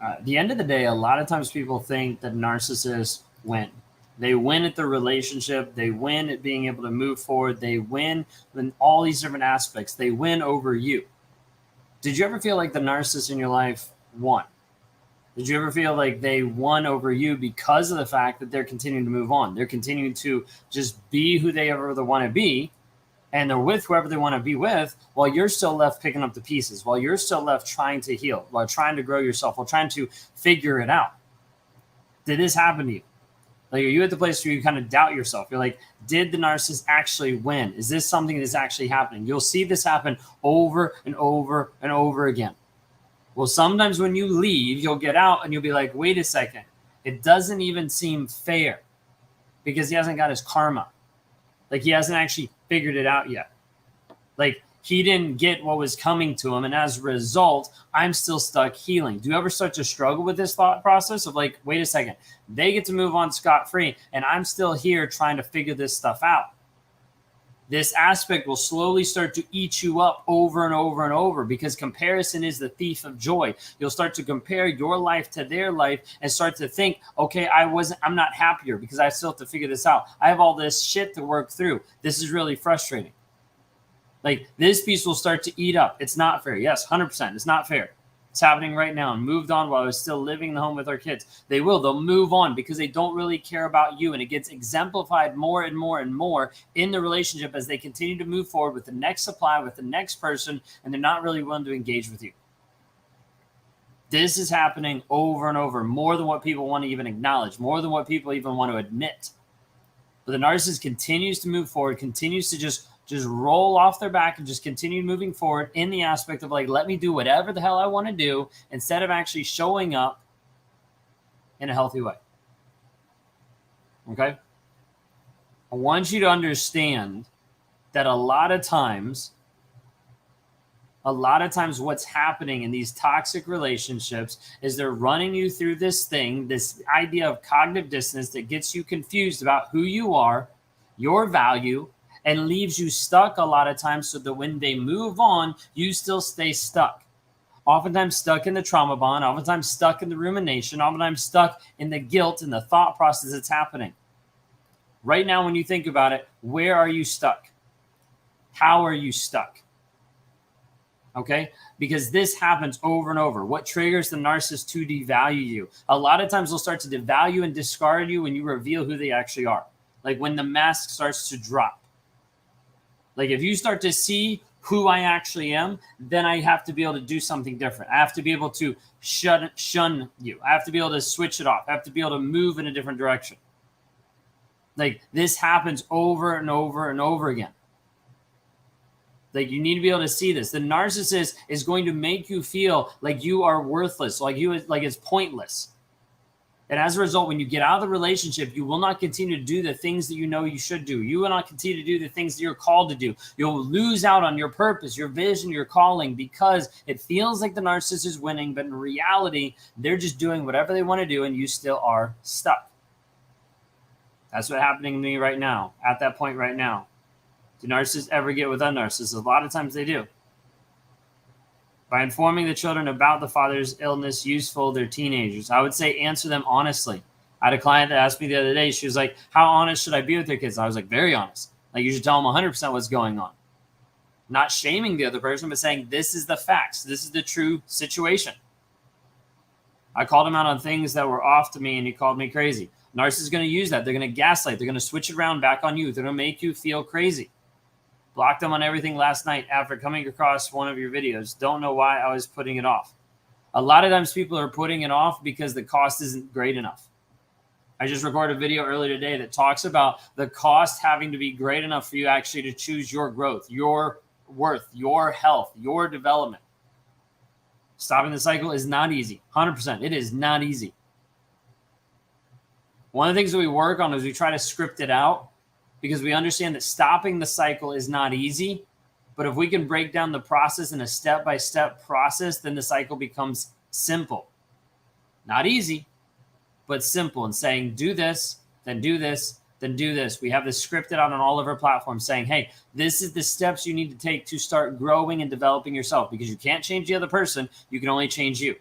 At the end of the day, a lot of times people think that narcissists win. They win at the relationship. They win at being able to move forward. They win in all these different aspects. They win over you. Did you ever feel like the narcissist in your life won? Did you ever feel like they won over you because of the fact that they're continuing to move on? They're continuing to just be who they ever want to be, and they're with whoever they want to be with, while you're still left picking up the pieces, while you're still left trying to heal, while trying to grow yourself, while trying to figure it out. Did this happen to you? Like, are you at the place where you kind of doubt yourself? You're like, did the narcissist actually win? Is this something that's actually happening? You'll see this happen over and over and over again. Well, sometimes when you leave, you'll get out and you'll be like, wait a second. It doesn't even seem fair because he hasn't got his karma. Like, he hasn't actually figured it out yet. Like, he didn't get what was coming to him. And as a result, I'm still stuck healing. Do you ever start to struggle with this thought process of like, wait a second, they get to move on scot-free and I'm still here trying to figure this stuff out? This aspect will slowly start to eat you up over and over and over because comparison is the thief of joy. You'll start to compare your life to their life and start to think, okay, I'm not happier because I still have to figure this out. I have all this shit to work through. This is really frustrating. Like, this piece will start to eat up. It's not fair. Yes, 100%. It's not fair. It's happening right now and moved on while I was still living in the home with our kids. They'll move on because they don't really care about you. And it gets exemplified more and more and more in the relationship as they continue to move forward with the next supply, with the next person, and they're not really willing to engage with you. This is happening over and over, more than what people want to even acknowledge, more than what people even want to admit. But the narcissist continues to move forward, continues to just roll off their back and just continue moving forward in the aspect of like, let me do whatever the hell I want to do instead of actually showing up in a healthy way. Okay? I want you to understand that a lot of times what's happening in these toxic relationships is they're running you through this thing, this idea of cognitive dissonance that gets you confused about who you are, your value, and leaves you stuck a lot of times so that when they move on, you still stay stuck. Oftentimes stuck in the trauma bond, oftentimes stuck in the rumination, oftentimes stuck in the guilt and the thought process that's happening. Right now, when you think about it, where are you stuck? How are you stuck? Okay? Because this happens over and over. What triggers the narcissist to devalue you? A lot of times they'll start to devalue and discard you when you reveal who they actually are. Like when the mask starts to drop. Like if you start to see who I actually am, then I have to be able to do something different. I have to be able to shun you. I have to be able to switch it off. I have to be able to move in a different direction. Like this happens over and over and over again. Like you need to be able to see this. The narcissist is going to make you feel like you are worthless, like it's pointless. And as a result, when you get out of the relationship, you will not continue to do the things that you know you should do. You will not continue to do the things that you're called to do. You'll lose out on your purpose, your vision, your calling, because it feels like the narcissist is winning, but in reality, they're just doing whatever they want to do, and you still are stuck. That's what's happening to me right now, at that point right now. Do narcissists ever get with narcissists? A lot of times they do. By informing the children about the father's illness useful, they're teenagers. I would say answer them honestly. I had a client that asked me the other day, she was like, how honest should I be with their kids? I was like, very honest. Like you should tell them 100% what's going on. Not shaming the other person, but saying this is the facts. This is the true situation. I called him out on things that were off to me and he called me crazy. Narcissists is going to use that. They're going to gaslight. They're going to switch it around back on you. They're going to make you feel crazy. Blocked them on everything last night after coming across one of your videos. Don't know why I was putting it off. A lot of times people are putting it off because the cost isn't great enough. I just recorded a video earlier today that talks about the cost having to be great enough for you actually to choose your growth, your worth, your health, your development. Stopping the cycle is not easy. 100%. It is not easy. One of the things that we work on is we try to script it out, because we understand that stopping the cycle is not easy. But if we can break down the process in a step-by-step process, then the cycle becomes simple. Not easy, but simple. And saying, do this, then do this, then do this. We have this scripted out on all of our platforms saying, hey, this is the steps you need to take to start growing and developing yourself, because you can't change the other person. You can only change you.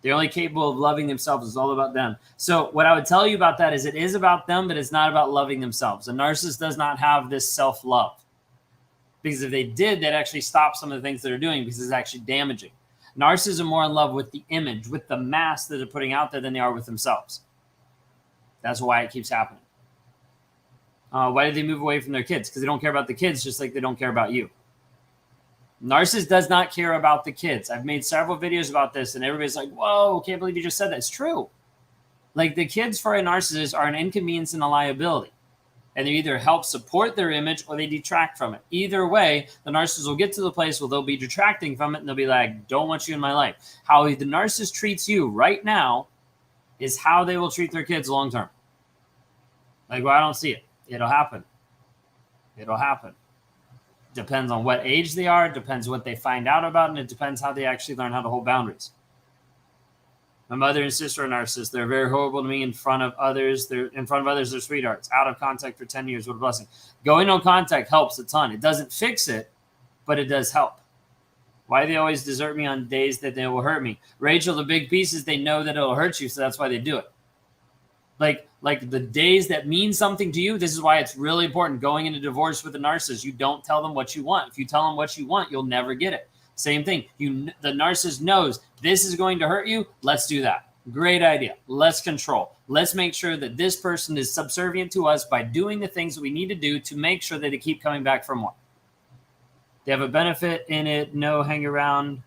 They're only capable of loving themselves. It's all about them. So what I would tell you about that is it is about them, but it's not about loving themselves. A narcissist does not have this self-love. Because if they did, they'd actually stop some of the things that they're doing because it's actually damaging. Narcissists are more in love with the image, with the mask that they're putting out there than they are with themselves. That's why it keeps happening. Why did they move away from their kids? Because they don't care about the kids, just like they don't care about you. Narcissist does not care about the kids. I've made several videos about this, and everybody's like, whoa, can't believe you just said that. It's true. Like, the kids for a narcissist are an inconvenience and a liability. And they either help support their image or they detract from it. Either way, the narcissist will get to the place where they'll be detracting from it, and they'll be like, don't want you in my life. How the narcissist treats you right now is how they will treat their kids long term. Like, well, I don't see it. It'll happen. It'll happen. Depends on what age they are, depends what they find out about, and it depends how they actually learn how to hold boundaries. My mother and sister are narcissists. They're very horrible to me in front of others. They're sweethearts. Out of contact for 10 years. What a blessing. Going no contact helps a ton. It doesn't fix it, but it does help. Why do they always desert me on days that they will hurt me? Rachel, the big piece is they know that it'll hurt you, so that's why they do it. Like the days that mean something to you, this is why it's really important going into divorce with a narcissist. You don't tell them what you want. If you tell them what you want, you'll never get it. Same thing. The narcissist knows this is going to hurt you. Let's do that. Great idea. Let's control. Let's make sure that this person is subservient to us by doing the things that we need to do to make sure that they keep coming back for more. They have a benefit in it. No hang around,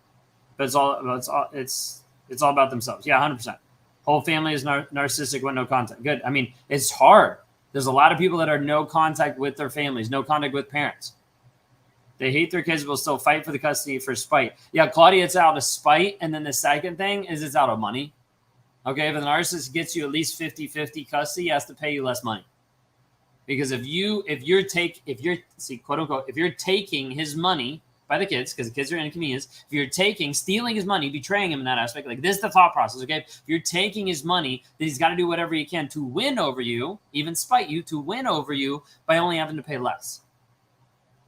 but it's all about themselves. Yeah, 100%. Whole family is narcissistic with no contact. Good. I mean, it's hard. There's a lot of people that are no contact with their families, no contact with parents. They hate their kids, but will still fight for the custody for spite. Yeah, Claudia, it's out of spite. And then the second thing is it's out of money. Okay, if the narcissist gets you at least 50-50 custody, he has to pay you less money. Because if you're taking his money by the kids, because the kids are inconvenience, if you're stealing his money, betraying him in that aspect, like this is the thought process, okay? If you're taking his money, then he's got to do whatever he can to win over you, even spite you, to win over you by only having to pay less.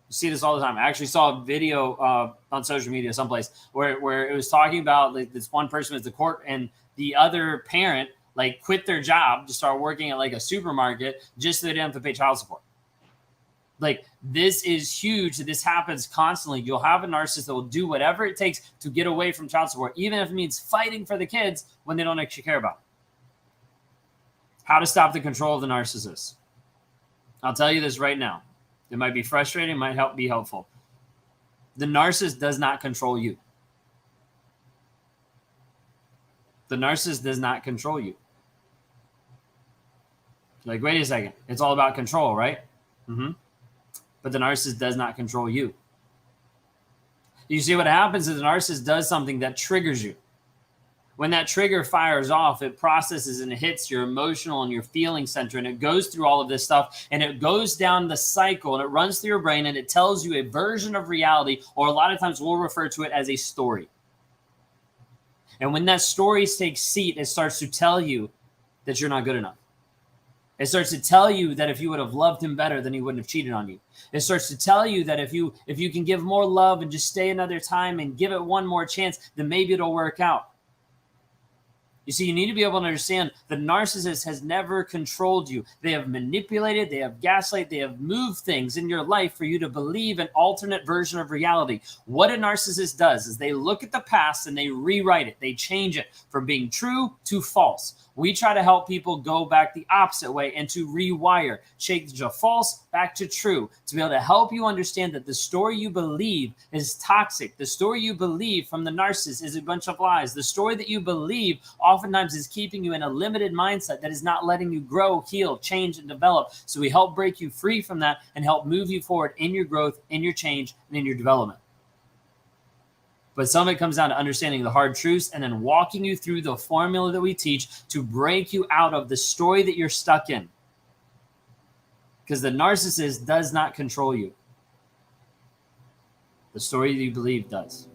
You see this all the time. I actually saw a video on social media someplace where it was talking about like this one person was the court and the other parent like quit their job to start working at like a supermarket just so they didn't have to pay child support. Like, this is huge. This happens constantly. You'll have a narcissist that will do whatever it takes to get away from child support, even if it means fighting for the kids when they don't actually care about it. How to stop the control of the narcissist. I'll tell you this right now. It might be frustrating, might be helpful. The narcissist does not control you. The narcissist does not control you. Like, wait a second. It's all about control, right? Mm-hmm. But the narcissist does not control you. You see, what happens is the narcissist does something that triggers you. When that trigger fires off, it processes and it hits your emotional and your feeling center, and it goes through all of this stuff, and it goes down the cycle, and it runs through your brain, and it tells you a version of reality, or a lot of times we'll refer to it as a story. And when that story takes seat, it starts to tell you that you're not good enough. It starts to tell you that if you would have loved him better, then he wouldn't have cheated on you. It starts to tell you that if you can give more love and just stay another time and give it one more chance, then maybe it'll work out. You see, you need to be able to understand the narcissist has never controlled you. They have manipulated, they have gaslight, they have moved things in your life for you to believe an alternate version of reality. What a narcissist does is they look at the past and they rewrite it. They change it from being true to false. We try to help people go back the opposite way and to rewire, change the false back to true, to be able to help you understand that the story you believe is toxic. The story you believe from the narcissist is a bunch of lies. The story that you believe oftentimes is keeping you in a limited mindset that is not letting you grow, heal, change, and develop. So we help break you free from that and help move you forward in your growth, in your change, and in your development. But some of it comes down to understanding the hard truths and then walking you through the formula that we teach to break you out of the story that you're stuck in. Because the narcissist does not control you. The story that you believe does.